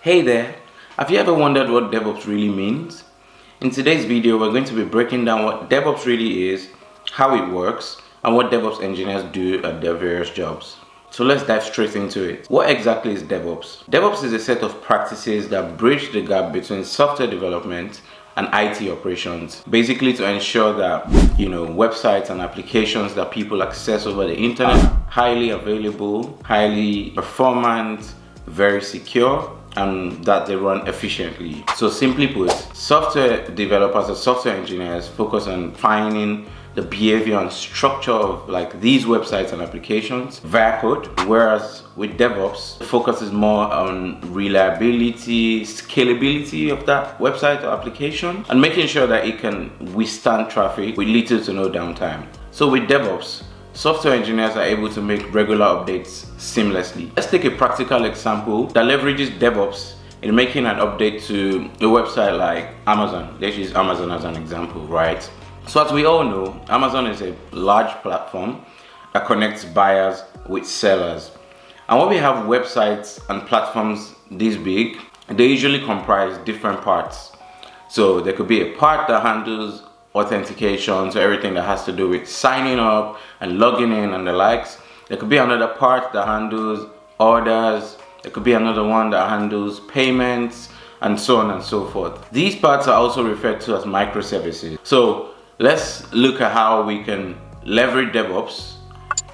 Hey there, have you ever wondered what DevOps really means? In today's video, we're going to be breaking down what DevOps really is, how it works, and what DevOps engineers do at their various jobs. So let's dive straight into it. What exactly is DevOps? DevOps is a set of practices that bridge the gap between software development and IT operations, basically to ensure that websites and applications that people access over the internet are highly available, highly performant, very secure, and that they run efficiently. So simply put, software developers or software engineers focus on finding the behavior and structure of these websites and applications via code, whereas with DevOps, the focus is more on reliability, scalability of that website or application, and making sure that it can withstand traffic with little to no downtime. So with DevOps, software engineers are able to make regular updates seamlessly. Let's take a practical example that leverages DevOps in making an update to a website like Amazon. Let's use Amazon as an example, right? So as we all know, Amazon is a large platform that connects buyers with sellers. And when we have websites and platforms this big, they usually comprise different parts. So there could be a part that handles authentication, so everything that has to do with signing up and logging in and the likes. There could be another part that handles orders. There could be another one that handles payments, and so on and so forth. These parts are also referred to as microservices. So let's look at how we can leverage DevOps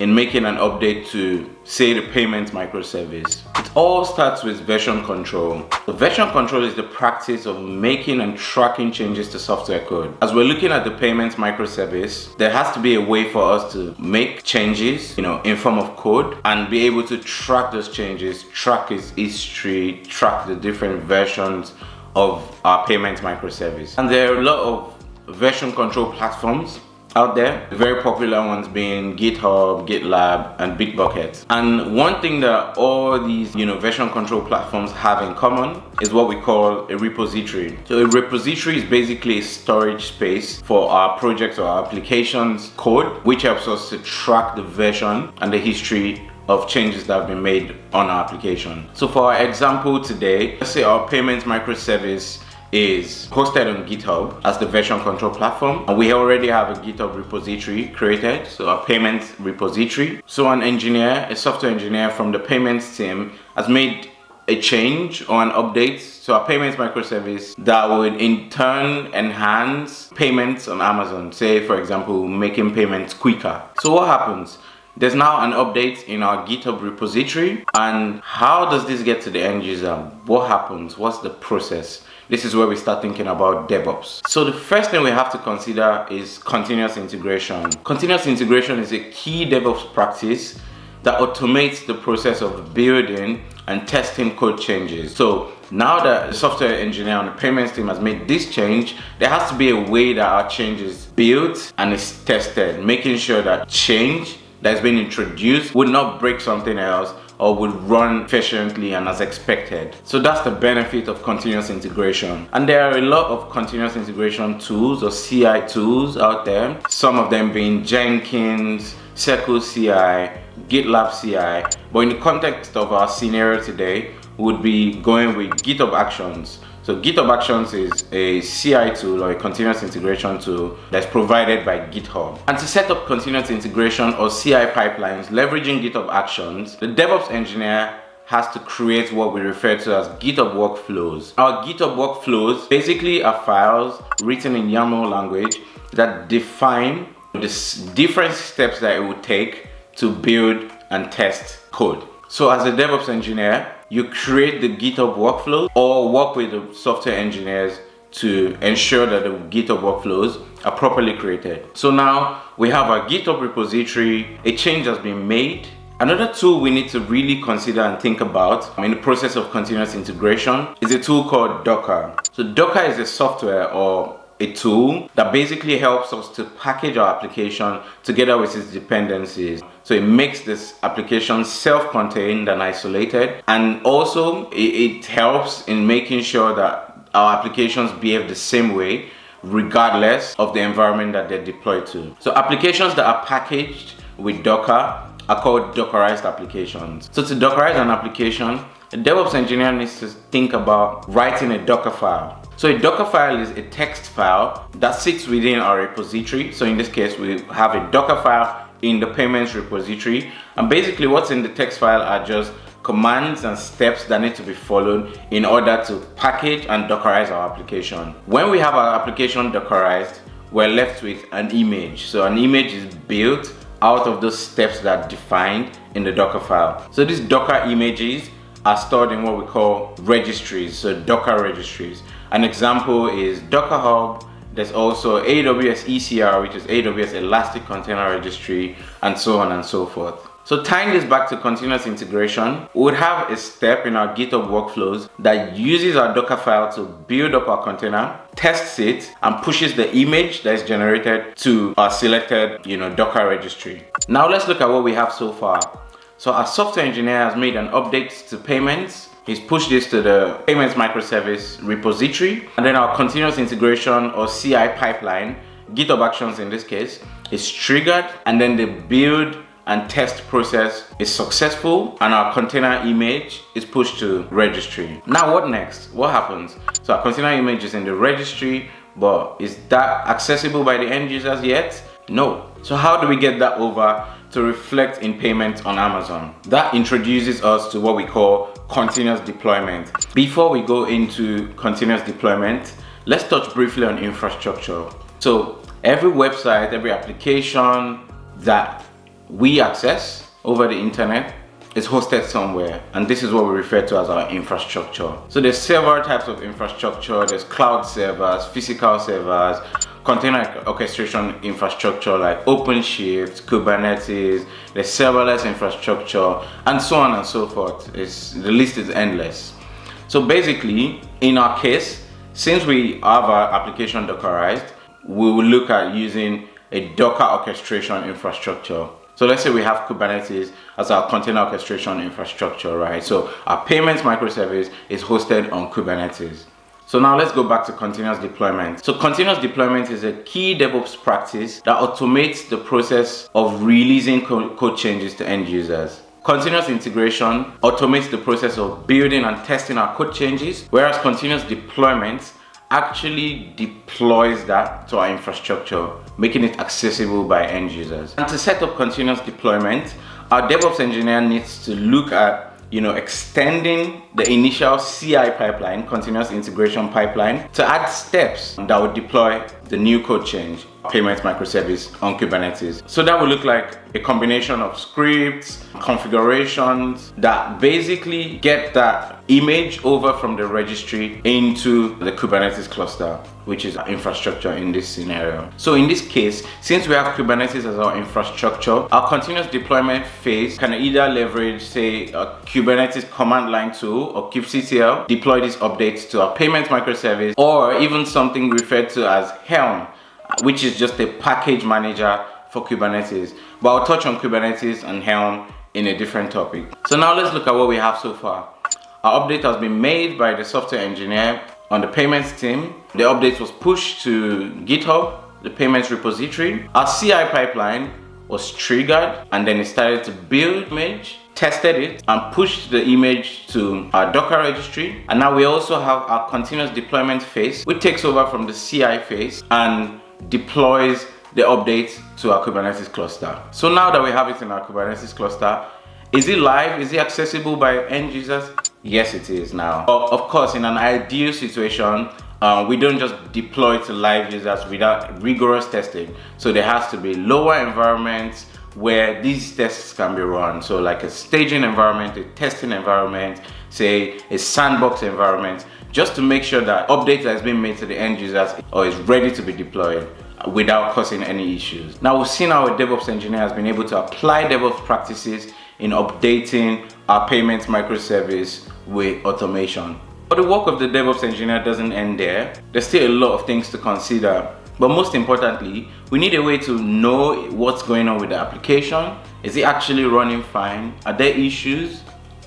in making an update to, say, the payments microservice. It all starts with version control. The version control is the practice of making and tracking changes to software code. As we're looking at the payments microservice, there has to be a way for us to make changes, in form of code, and be able to track those changes, track its history, track the different versions of our payments microservice. And there are a lot of version control platforms out there, the very popular ones being GitHub, GitLab, and Bitbucket. And one thing that all these version control platforms have in common is what we call a repository. So a repository is basically a storage space for our projects or our applications code, which helps us to track the version and the history of changes that have been made on our application. So for our example today, let's say our payments microservice is hosted on GitHub as the version control platform, and we already have a GitHub repository created, so a payments repository. So a software engineer from the payments team has made a change or an update to our payments microservice that would in turn enhance payments on Amazon, say for example making payments quicker. So what happens? There's now an update in our GitHub repository, and how does this get to the end user? What happens? What's the process? This is where we start thinking about DevOps. So the first thing we have to consider is continuous integration. Continuous integration is a key DevOps practice that automates the process of building and testing code changes. So now that the software engineer on the payments team has made this change, there has to be a way that our change is built and is tested, making sure that change that's been introduced would not break something else or would run efficiently and as expected. So that's the benefit of continuous integration. And there are a lot of continuous integration tools or CI tools out there, some of them being Jenkins, Circle CI, GitLab CI, but in the context of our scenario today, would be going with GitHub Actions. So GitHub Actions is a CI tool or a continuous integration tool that's provided by GitHub. And to set up continuous integration or CI pipelines leveraging GitHub Actions, the DevOps engineer has to create what we refer to as GitHub Workflows. Our GitHub Workflows basically are files written in YAML language that define the different steps that it would take to build and test code. So as a DevOps engineer, you create the GitHub workflows or work with the software engineers to ensure that the GitHub workflows are properly created. So now we have our GitHub repository, a change has been made. Another tool we need to really consider and think about in the process of continuous integration is a tool called Docker. So Docker is a software or a tool that basically helps us to package our application together with its dependencies. So it makes this application self-contained and isolated, and also it helps in making sure that our applications behave the same way regardless of the environment that they're deployed to. So applications that are packaged with Docker are called Dockerized applications. So to Dockerize an application, a DevOps engineer needs to think about writing a Docker file. So a Docker file is a text file that sits within our repository. So in this case, we have a Docker file in the payments repository. And basically what's in the text file are just commands and steps that need to be followed in order to package and Dockerize our application. When we have our application Dockerized, we're left with an image. So an image is built out of those steps that are defined in the Docker file. So these Docker images are stored in what we call registries, so Docker registries. An example is Docker Hub. There's also AWS ECR, which is AWS Elastic Container Registry, and so on and so forth. So tying this back to continuous integration, we would have a step in our GitHub Workflows that uses our Docker file to build up our container, tests it, and pushes the image that is generated to our selected Docker registry. Now let's look at what we have so far. So our software engineer has made an update to payments. He's pushed this to the payments microservice repository, and then our continuous integration or CI pipeline, GitHub Actions in this case, is triggered, and then the build and test process is successful, and our container image is pushed to registry. Now what next? What happens? So our container image is in the registry, but is that accessible by the end users yet? No. So how do we get that over to reflect in payment on Amazon? That introduces us to what we call continuous deployment. Before we go into continuous deployment, let's touch briefly on infrastructure. So every website, every application that we access over the internet is hosted somewhere, and this is what we refer to as our infrastructure. So there's several types of infrastructure. There's cloud servers, physical servers, container orchestration infrastructure like OpenShift, Kubernetes, there's serverless infrastructure, and so on and so forth. The list is endless. So basically, in our case, since we have our application Dockerized, we will look at using a Docker orchestration infrastructure. So let's say we have Kubernetes as our container orchestration infrastructure, right? So our payments microservice is hosted on Kubernetes. So now let's go back to continuous deployment. So continuous deployment is a key DevOps practice that automates the process of releasing code changes to end users. Continuous integration automates the process of building and testing our code changes, whereas continuous deployment actually deploys that to our infrastructure, making it accessible by end users. And to set up continuous deployment, our DevOps engineer needs to look at extending the initial CI pipeline, continuous integration pipeline, to add steps that would deploy the new code change, payments microservice on Kubernetes. So that would look like a combination of scripts, configurations that basically get that image over from the registry into the Kubernetes cluster, which is our infrastructure in this scenario. So in this case, since we have Kubernetes as our infrastructure, our continuous deployment phase can either leverage, say, a Kubernetes command line tool or kubectl, deploy these updates to our payments microservice, or even something referred to as Helm, which is just a package manager for Kubernetes. But I'll touch on Kubernetes and Helm in a different topic. So now let's look at what we have so far. Our update has been made by the software engineer on the payments team. The update was pushed to GitHub, the payments repository. Our CI pipeline was triggered, and then it started to build image, tested it, and pushed the image to our Docker registry. And now we also have our continuous deployment phase, which takes over from the CI phase and deploys the update to our Kubernetes cluster. So now that we have it in our Kubernetes cluster, is it live? Is it accessible by end users? Yes, it is now. Of course, in an ideal situation, we don't just deploy to live users without rigorous testing. So there has to be lower environments where these tests can be run. So like a staging environment, a testing environment, say a sandbox environment, just to make sure that updates that has been made to the end users or is ready to be deployed without causing any issues. Now we've seen how a DevOps engineer has been able to apply DevOps practices in updating our payments microservice with automation. But the work of the DevOps engineer doesn't end there. There's still a lot of things to consider. But most importantly, we need a way to know what's going on with the application. Is it actually running fine? Are there issues?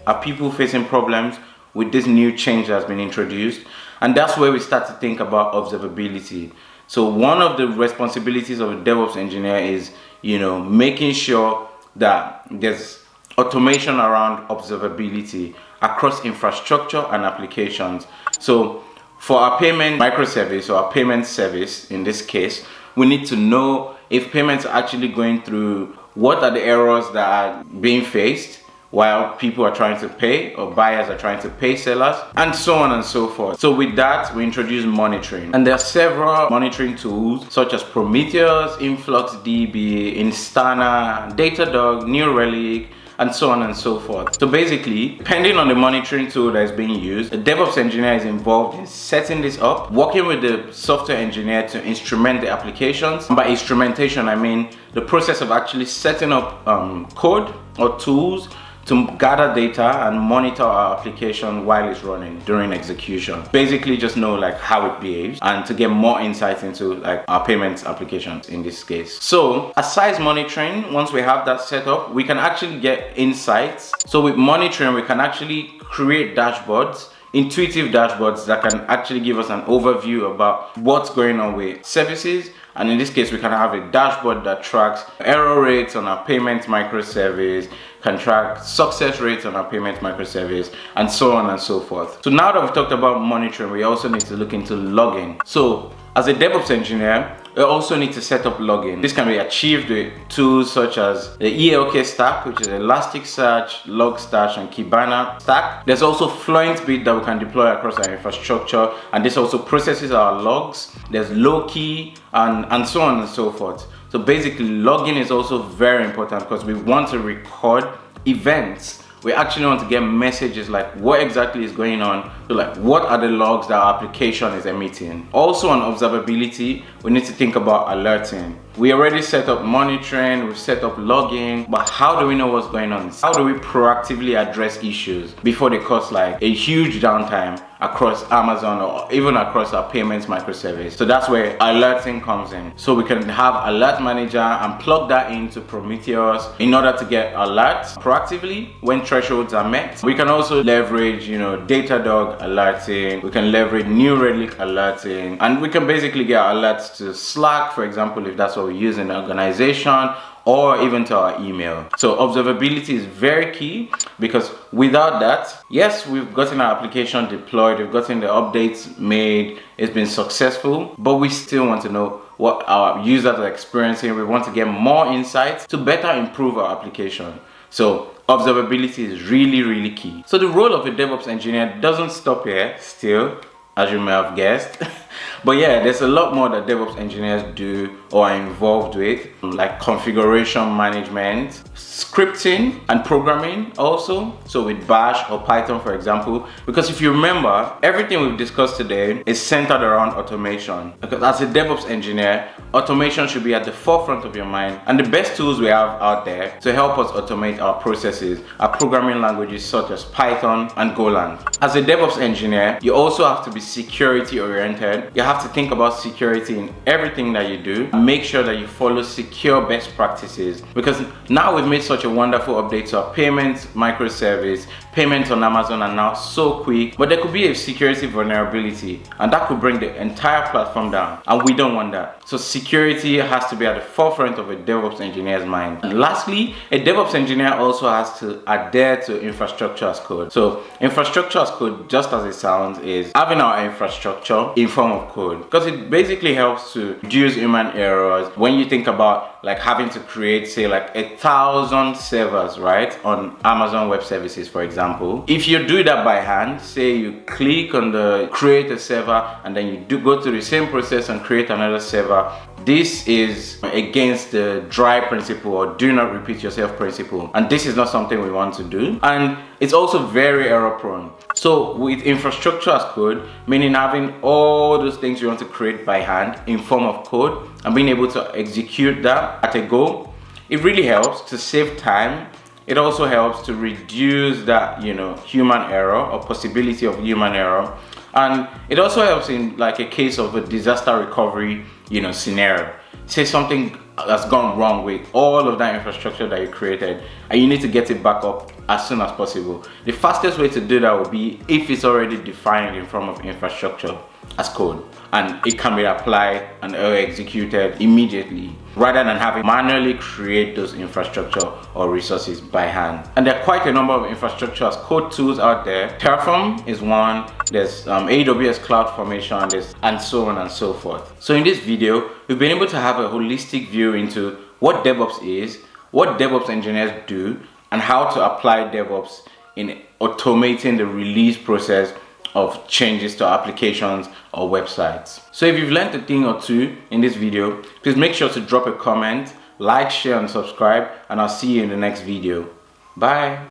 Are people facing problems with this new change that's been introduced? And that's where we start to think about observability. So one of the responsibilities of a DevOps engineer is, making sure that there's automation around observability across infrastructure and applications. So for our payment microservice or our payment service in this case, we need to know if payments are actually going through, what are the errors that are being faced while people are trying to pay or buyers are trying to pay sellers, and so on and so forth. So with that, we introduce monitoring. And there are several monitoring tools such as Prometheus, InfluxDB, Instana, Datadog, New Relic, and so on and so forth. So basically, depending on the monitoring tool that is being used, the DevOps engineer is involved in setting this up, working with the software engineer to instrument the applications. And by instrumentation, I mean the process of actually setting up code or tools to gather data and monitor our application while it's running during execution. Basically just know like how it behaves and to get more insight into like our payments applications in this case. So aside monitoring, once we have that set up, we can actually get insights. So with monitoring, we can actually create dashboards, intuitive dashboards that can actually give us an overview about what's going on with services. And in this case, we can have a dashboard that tracks error rates on our payment microservice, can track success rates on our payment microservice, and so on and so forth. So now that we've talked about monitoring, we also need to look into logging. So as a DevOps engineer, we also need to set up logging. This can be achieved with tools such as the ELK stack, which is Elasticsearch, Logstash, and Kibana stack. There's also FluentBit that we can deploy across our infrastructure, and this also processes our logs. There's Loki and so on and so forth. So basically, logging is also very important because we want to record events. We actually want to get messages like what exactly is going on. So like, what are the logs that our application is emitting? Also on observability, we need to think about alerting. We already set up monitoring, we've set up logging, but how do we know what's going on? How do we proactively address issues before they cause like a huge downtime across Amazon or even across our payments microservice? So that's where alerting comes in. So we can have alert manager and plug that into Prometheus in order to get alerts proactively when thresholds are met. We can also leverage, Datadog alerting. We can leverage New Relic alerting, and we can basically get alerts to Slack, for example, if that's what we use in the organization, or even to our email. So observability is very key because without that, yes, we've gotten our application deployed, we've gotten the updates made, it's been successful, but we still want to know what our users are experiencing. We want to get more insights to better improve our application. So observability is really, really key. So the role of a DevOps engineer doesn't stop here still, as you may have guessed. But yeah, there's a lot more that DevOps engineers do or are involved with, like configuration management, scripting and programming also. So with Bash or Python, for example, because if you remember, everything we've discussed today is centered around automation. Because as a DevOps engineer, automation should be at the forefront of your mind. And the best tools we have out there to help us automate our processes are programming languages such as Python and Golang. As a DevOps engineer, you also have to be security oriented. You have to think about security in everything that you do. Make sure that you follow secure best practices, because now we've made such a wonderful update to our payments microservice. Payments on Amazon are now so quick, but there could be a security vulnerability and that could bring the entire platform down, and we don't want that. So security has to be at the forefront of a DevOps engineer's mind. And lastly, a DevOps engineer also has to adhere to infrastructure as code. So infrastructure as code, just as it sounds, is having our infrastructure in form of code, because it basically helps to reduce human errors. When you think about like having to create, say, like 1,000 servers, right, on Amazon Web Services, for example, if you do that by hand, say you click on the create a server and then you go through the same process and create another server, this is against the dry principle or do not repeat yourself principle, and this is not something we want to do, and it's also very error prone. So with infrastructure as code, meaning having all those things you want to create by hand in form of code and being able to execute that at a go, it really helps to save time. It also helps to reduce that, human error or possibility of human error. And it also helps in like a case of a disaster recovery, scenario. Say something has gone wrong with all of that infrastructure that you created and you need to get it back up as soon as possible. The fastest way to do that would be if it's already defined in form of infrastructure. as code, and it can be applied and executed immediately rather than having manually create those infrastructure or resources by hand. And there are quite a number of infrastructure as code tools out there. Terraform is one, there's AWS CloudFormation, and so on and so forth. So in this video, we've been able to have a holistic view into what DevOps is, what DevOps engineers do, and how to apply DevOps in automating the release process of changes to applications or websites. So if you've learned a thing or two in this video, please make sure to drop a comment, like, share, and subscribe, and I'll see you in the next video. Bye.